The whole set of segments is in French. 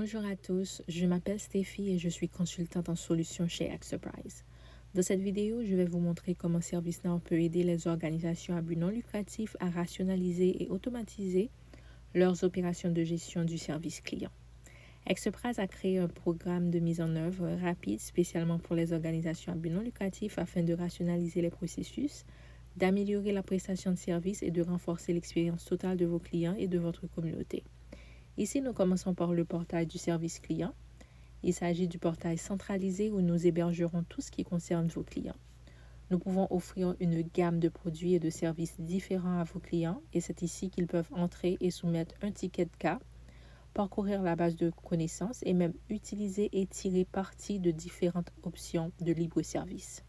Bonjour à tous, je m'appelle Stéphie et je suis consultante en solutions chez XPRIZE. Dans cette vidéo, je vais vous montrer comment ServiceNow peut aider les organisations à but non lucratif à rationaliser et automatiser leurs opérations de gestion du service client. XPRIZE a créé un programme de mise en œuvre rapide spécialement pour les organisations à but non lucratif afin de rationaliser les processus, d'améliorer la prestation de service et de renforcer l'expérience totale de vos clients et de votre communauté. Ici, nous commençons par le portail du service client. Il s'agit du portail centralisé où nous hébergerons tout ce qui concerne vos clients. Nous pouvons offrir une gamme de produits et de services différents à vos clients et c'est ici qu'ils peuvent entrer et soumettre un ticket de cas, parcourir la base de connaissances et même utiliser et tirer parti de différentes options de libre service.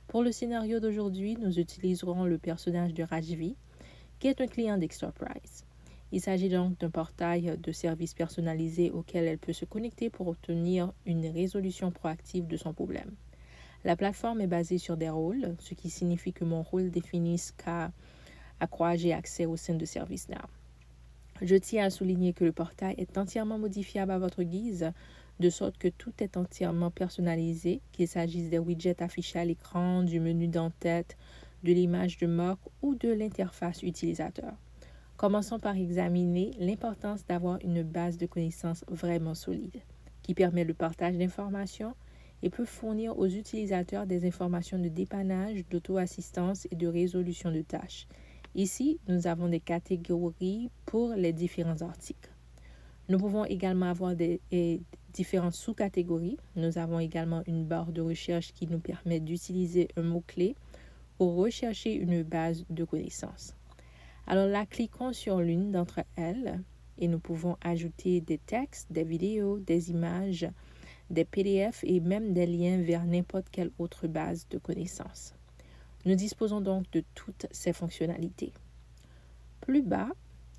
Pour le scénario d'aujourd'hui, nous utiliserons le personnage de Rajvi, qui est un client d'XPRIZE. Il s'agit donc d'un portail de services personnalisé auquel elle peut se connecter pour obtenir une résolution proactive de son problème. La plateforme est basée sur des rôles, ce qui signifie que mon rôle définit ce à quoi j'ai accès au sein de ServiceNow. Je tiens à souligner que le portail est entièrement modifiable à votre guise, de sorte que tout est entièrement personnalisé, qu'il s'agisse des widgets affichés à l'écran, du menu d'en-tête, de l'image de mock ou de l'interface utilisateur. Commençons par examiner l'importance d'avoir une base de connaissances vraiment solide, qui permet le partage d'informations et peut fournir aux utilisateurs des informations de dépannage, d'auto-assistance et de résolution de tâches. Ici, nous avons des catégories pour les différents articles. Nous pouvons également avoir différentes sous-catégories. Nous avons également une barre de recherche qui nous permet d'utiliser un mot-clé pour rechercher une base de connaissances. Alors là, cliquons sur l'une d'entre elles et nous pouvons ajouter des textes, des vidéos, des images, des PDF et même des liens vers n'importe quelle autre base de connaissances. Nous disposons donc de toutes ces fonctionnalités. Plus bas,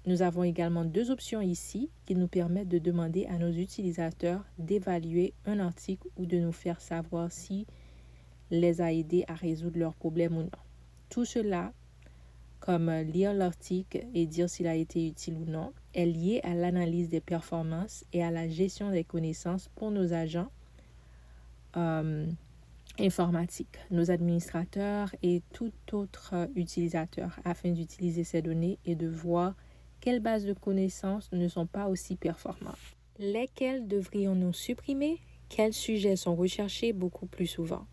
nous avons également deux options ici qui nous permettent de demander à nos utilisateurs d'évaluer un article ou de nous faire savoir si les a aidés à résoudre leurs problèmes ou non. Tout cela, comme lire l'article et dire s'il a été utile ou non, est lié à l'analyse des performances et à la gestion des connaissances pour nos agents informatiques, nos administrateurs et tout autre utilisateur afin d'utiliser ces données et de voir quelles bases de connaissances ne sont pas aussi performantes. Lesquelles devrions-nous supprimer? Quels sujets sont recherchés beaucoup plus souvent?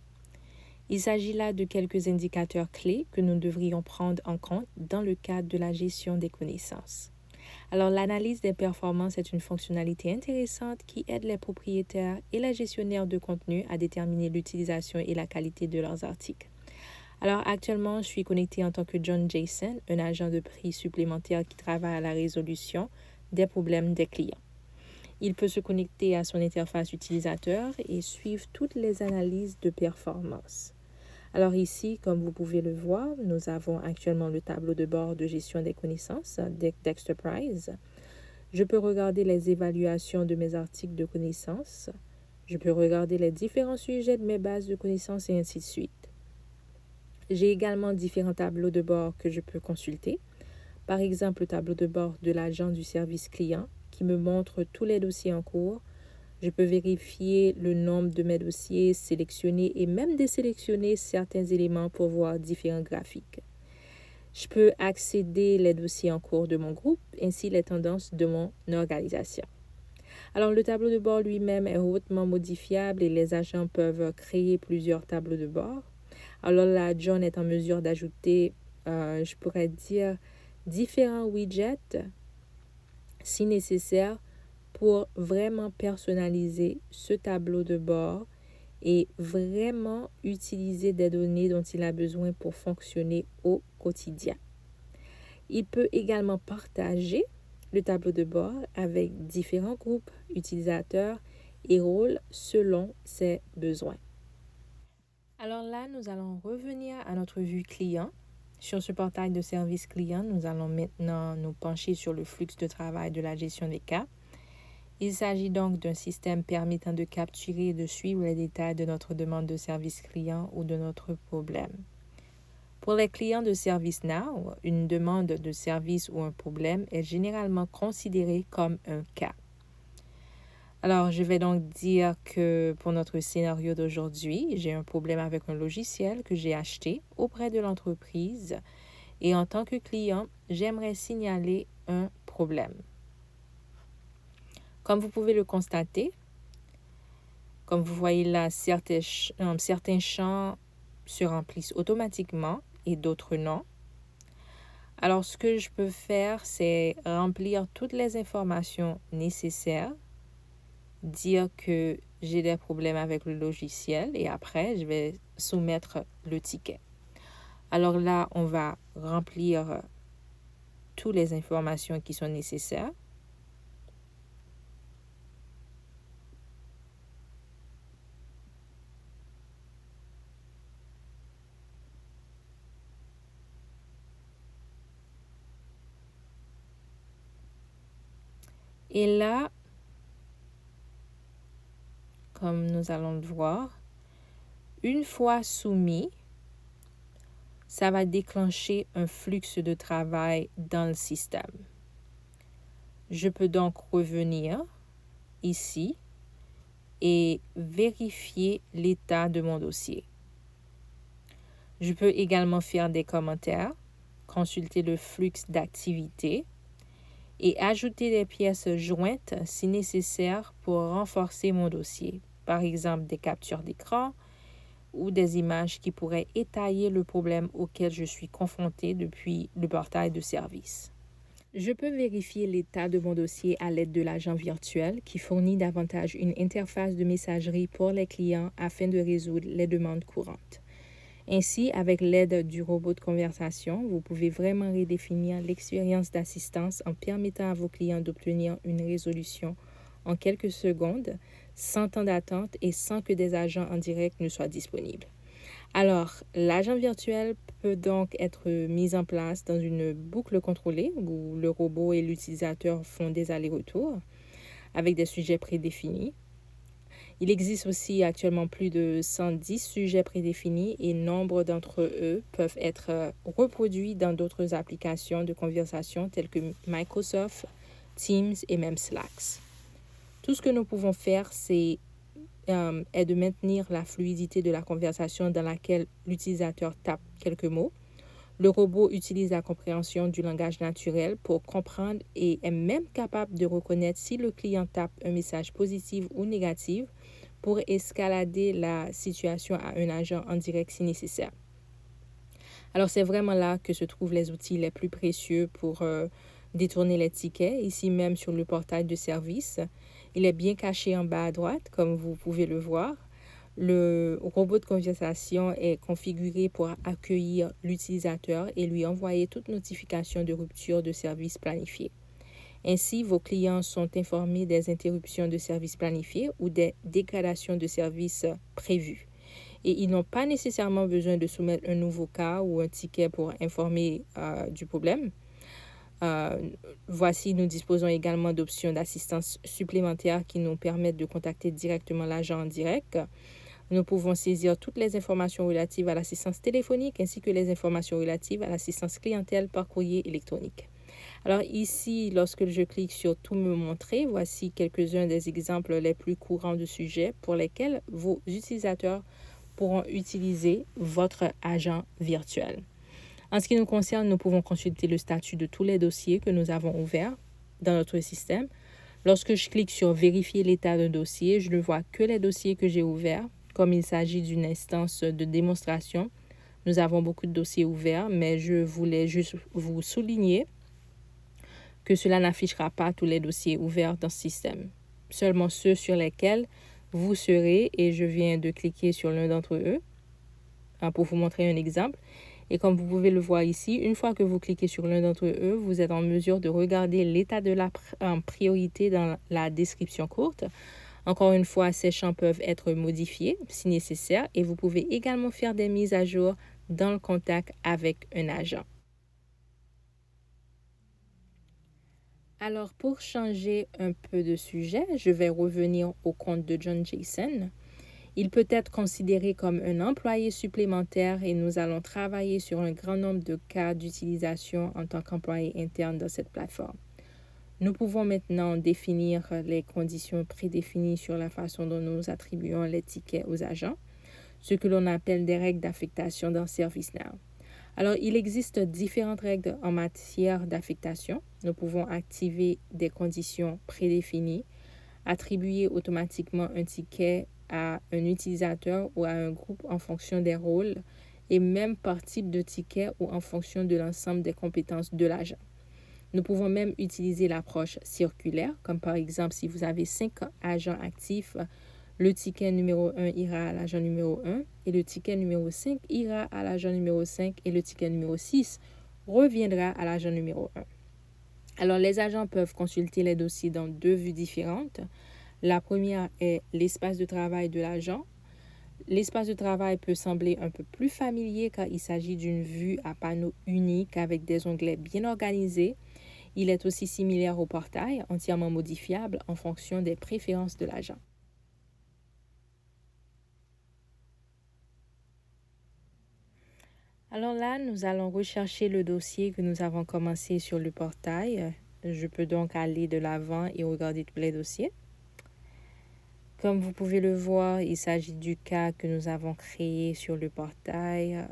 Il s'agit là de quelques indicateurs clés que nous devrions prendre en compte dans le cadre de la gestion des connaissances. Alors, l'analyse des performances est une fonctionnalité intéressante qui aide les propriétaires et les gestionnaires de contenu à déterminer l'utilisation et la qualité de leurs articles. Alors, actuellement, je suis connectée en tant que John Jason, un agent de prix supplémentaire qui travaille à la résolution des problèmes des clients. Il peut se connecter à son interface utilisateur et suivre toutes les analyses de performance. Alors ici, comme vous pouvez le voir, nous avons actuellement le tableau de bord de gestion des connaissances d'XPRIZE. Je peux regarder les évaluations de mes articles de connaissances. Je peux regarder les différents sujets de mes bases de connaissances et ainsi de suite. J'ai également différents tableaux de bord que je peux consulter. Par exemple, le tableau de bord de l'agent du service client qui me montre tous les dossiers en cours. Je peux vérifier le nombre de mes dossiers, sélectionner et même désélectionner certains éléments pour voir différents graphiques. Je peux accéder les dossiers en cours de mon groupe ainsi les tendances de mon organisation. Alors, le tableau de bord lui-même est hautement modifiable et les agents peuvent créer plusieurs tableaux de bord. Alors là, John est en mesure d'ajouter, je pourrais dire, différents widgets si nécessaire pour vraiment personnaliser ce tableau de bord et vraiment utiliser des données dont il a besoin pour fonctionner au quotidien. Il peut également partager le tableau de bord avec différents groupes utilisateurs et rôles selon ses besoins. Alors là, nous allons revenir à notre vue client. Sur ce portail de service client, nous allons maintenant nous pencher sur le flux de travail de la gestion des cas. Il s'agit donc d'un système permettant de capturer et de suivre les détails de notre demande de service client ou de notre problème. Pour les clients de ServiceNow, une demande de service ou un problème est généralement considérée comme un cas. Alors, je vais donc dire que pour notre scénario d'aujourd'hui, j'ai un problème avec un logiciel que j'ai acheté auprès de l'entreprise et en tant que client, j'aimerais signaler un problème. Comme vous pouvez le constater, comme vous voyez là, certains champs se remplissent automatiquement et d'autres non. Alors, ce que je peux faire, c'est remplir toutes les informations nécessaires, dire que j'ai des problèmes avec le logiciel et après, je vais soumettre le ticket. Alors là, on va remplir toutes les informations qui sont nécessaires. Et là, comme nous allons le voir, une fois soumis, ça va déclencher un flux de travail dans le système. Je peux donc revenir ici et vérifier l'état de mon dossier. Je peux également faire des commentaires, consulter le flux d'activité et ajouter des pièces jointes si nécessaire pour renforcer mon dossier. Par exemple, des captures d'écran ou des images qui pourraient étayer le problème auquel je suis confronté depuis le portail de service. Je peux vérifier l'état de mon dossier à l'aide de l'agent virtuel qui fournit davantage une interface de messagerie pour les clients afin de résoudre les demandes courantes. Ainsi, avec l'aide du robot de conversation, vous pouvez vraiment redéfinir l'expérience d'assistance en permettant à vos clients d'obtenir une résolution en quelques secondes, sans temps d'attente et sans que des agents en direct ne soient disponibles. Alors, l'agent virtuel peut donc être mis en place dans une boucle contrôlée où le robot et l'utilisateur font des allers-retours avec des sujets prédéfinis. Il existe aussi actuellement plus de 110 sujets prédéfinis et nombre d'entre eux peuvent être reproduits dans d'autres applications de conversation telles que Microsoft, Teams et même Slack. Tout ce que nous pouvons faire, est de maintenir la fluidité de la conversation dans laquelle l'utilisateur tape quelques mots. Le robot utilise la compréhension du langage naturel pour comprendre et est même capable de reconnaître si le client tape un message positif ou négatif pour escalader la situation à un agent en direct si nécessaire. Alors, c'est vraiment là que se trouvent les outils les plus précieux pour détourner les tickets, ici même sur le portail de service. Il est bien caché en bas à droite, comme vous pouvez le voir. Le robot de conversation est configuré pour accueillir l'utilisateur et lui envoyer toute notification de rupture de service planifié. Ainsi, vos clients sont informés des interruptions de service planifiées ou des dégradations de service prévues. Et ils n'ont pas nécessairement besoin de soumettre un nouveau cas ou un ticket pour informer du problème. Voici, nous disposons également d'options d'assistance supplémentaires qui nous permettent de contacter directement l'agent en direct. Nous pouvons saisir toutes les informations relatives à l'assistance téléphonique ainsi que les informations relatives à l'assistance clientèle par courrier électronique. Alors ici, lorsque je clique sur Tout me montrer, voici quelques-uns des exemples les plus courants de sujets pour lesquels vos utilisateurs pourront utiliser votre agent virtuel. En ce qui nous concerne, nous pouvons consulter le statut de tous les dossiers que nous avons ouverts dans notre système. Lorsque je clique sur Vérifier l'état d'un dossier, je ne vois que les dossiers que j'ai ouverts. Comme il s'agit d'une instance de démonstration, nous avons beaucoup de dossiers ouverts, mais je voulais juste vous souligner que cela n'affichera pas tous les dossiers ouverts dans ce système, seulement ceux sur lesquels vous serez, et je viens de cliquer sur l'un d'entre eux pour vous montrer un exemple. Et comme vous pouvez le voir ici, une fois que vous cliquez sur l'un d'entre eux, vous êtes en mesure de regarder l'état de la priorité dans la description courte. Encore une fois, ces champs peuvent être modifiés si nécessaire et vous pouvez également faire des mises à jour dans le contact avec un agent. Alors, pour changer un peu de sujet, je vais revenir au compte de John Jason. Il peut être considéré comme un employé supplémentaire et nous allons travailler sur un grand nombre de cas d'utilisation en tant qu'employé interne dans cette plateforme. Nous pouvons maintenant définir les conditions prédéfinies sur la façon dont nous attribuons les tickets aux agents, ce que l'on appelle des règles d'affectation dans ServiceNow. Alors, il existe différentes règles en matière d'affectation. Nous pouvons activer des conditions prédéfinies, attribuer automatiquement un ticket à un utilisateur ou à un groupe en fonction des rôles et même par type de ticket ou en fonction de l'ensemble des compétences de l'agent. Nous pouvons même utiliser l'approche circulaire, comme par exemple si vous avez 5 agents actifs, le ticket numéro 1 ira à l'agent numéro 1 et le ticket numéro 5 ira à l'agent numéro 5 et le ticket numéro 6 reviendra à l'agent numéro 1. Alors, les agents peuvent consulter les dossiers dans 2 vues différentes. La première est l'espace de travail de l'agent. L'espace de travail peut sembler un peu plus familier car il s'agit d'une vue à panneau unique avec des onglets bien organisés. Il est aussi similaire au portail, entièrement modifiable en fonction des préférences de l'agent. Alors là, nous allons rechercher le dossier que nous avons commencé sur le portail. Je peux donc aller de l'avant et regarder tous les dossiers. Comme vous pouvez le voir, il s'agit du cas que nous avons créé sur le portail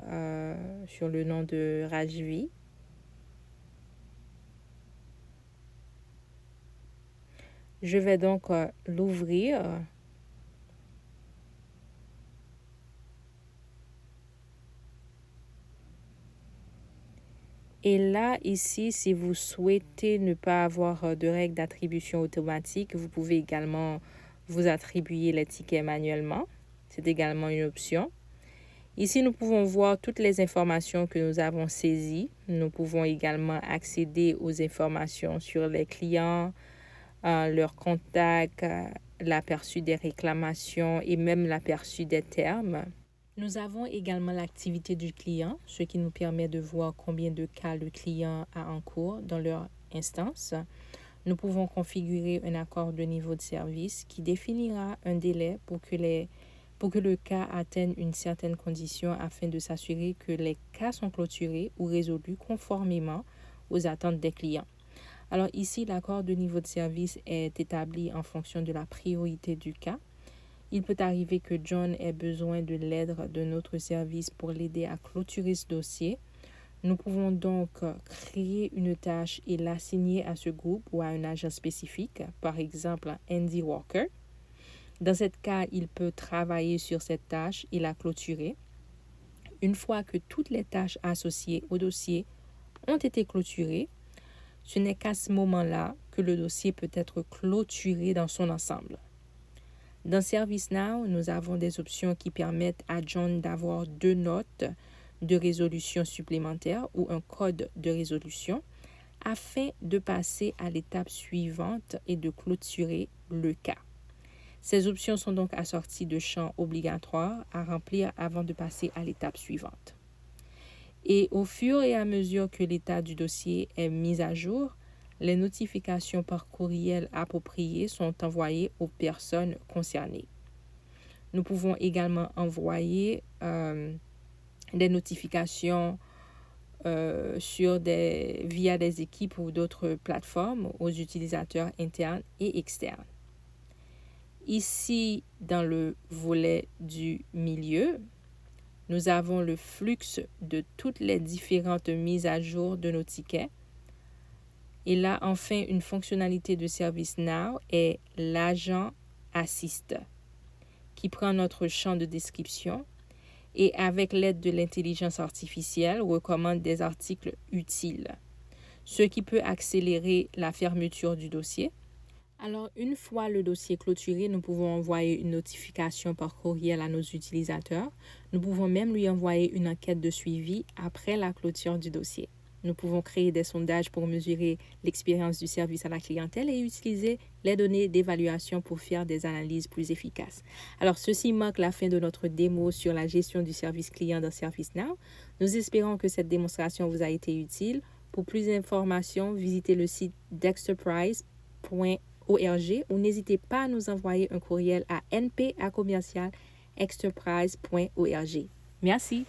sur le nom de Rajvi. Je vais donc l'ouvrir. Et là, ici, si vous souhaitez ne pas avoir de règles d'attribution automatique, vous pouvez également vous attribuer les tickets manuellement. C'est également une option. Ici, nous pouvons voir toutes les informations que nous avons saisies. Nous pouvons également accéder aux informations sur les clients, leurs contacts, l'aperçu des réclamations et même l'aperçu des termes. Nous avons également l'activité du client, ce qui nous permet de voir combien de cas le client a en cours dans leur instance. Nous pouvons configurer un accord de niveau de service qui définira un délai pour que le cas atteigne une certaine condition afin de s'assurer que les cas sont clôturés ou résolus conformément aux attentes des clients. Alors ici, l'accord de niveau de service est établi en fonction de la priorité du cas. Il peut arriver que John ait besoin de l'aide de notre service pour l'aider à clôturer ce dossier. Nous pouvons donc créer une tâche et l'assigner à ce groupe ou à un agent spécifique, par exemple Andy Walker. Dans ce cas, il peut travailler sur cette tâche et la clôturer. Une fois que toutes les tâches associées au dossier ont été clôturées, ce n'est qu'à ce moment-là que le dossier peut être clôturé dans son ensemble. Dans ServiceNow, nous avons des options qui permettent à John d'avoir 2 notes de résolution supplémentaires ou un code de résolution afin de passer à l'étape suivante et de clôturer le cas. Ces options sont donc assorties de champs obligatoires à remplir avant de passer à l'étape suivante. Et au fur et à mesure que l'état du dossier est mis à jour, les notifications par courriel appropriées sont envoyées aux personnes concernées. Nous pouvons également envoyer des notifications via des équipes ou d'autres plateformes aux utilisateurs internes et externes. Ici, dans le volet du milieu, nous avons le flux de toutes les différentes mises à jour de nos tickets. Et là, enfin, une fonctionnalité de ServiceNow est l'agent assiste qui prend notre champ de description et avec l'aide de l'intelligence artificielle recommande des articles utiles, ce qui peut accélérer la fermeture du dossier. Alors, une fois le dossier clôturé, nous pouvons envoyer une notification par courriel à nos utilisateurs. Nous pouvons même lui envoyer une enquête de suivi après la clôture du dossier. Nous pouvons créer des sondages pour mesurer l'expérience du service à la clientèle et utiliser les données d'évaluation pour faire des analyses plus efficaces. Alors, ceci marque la fin de notre démo sur la gestion du service client dans ServiceNow. Nous espérons que cette démonstration vous a été utile. Pour plus d'informations, visitez le site dexterprise.org ou n'hésitez pas à nous envoyer un courriel à np@exterprise.org. Merci.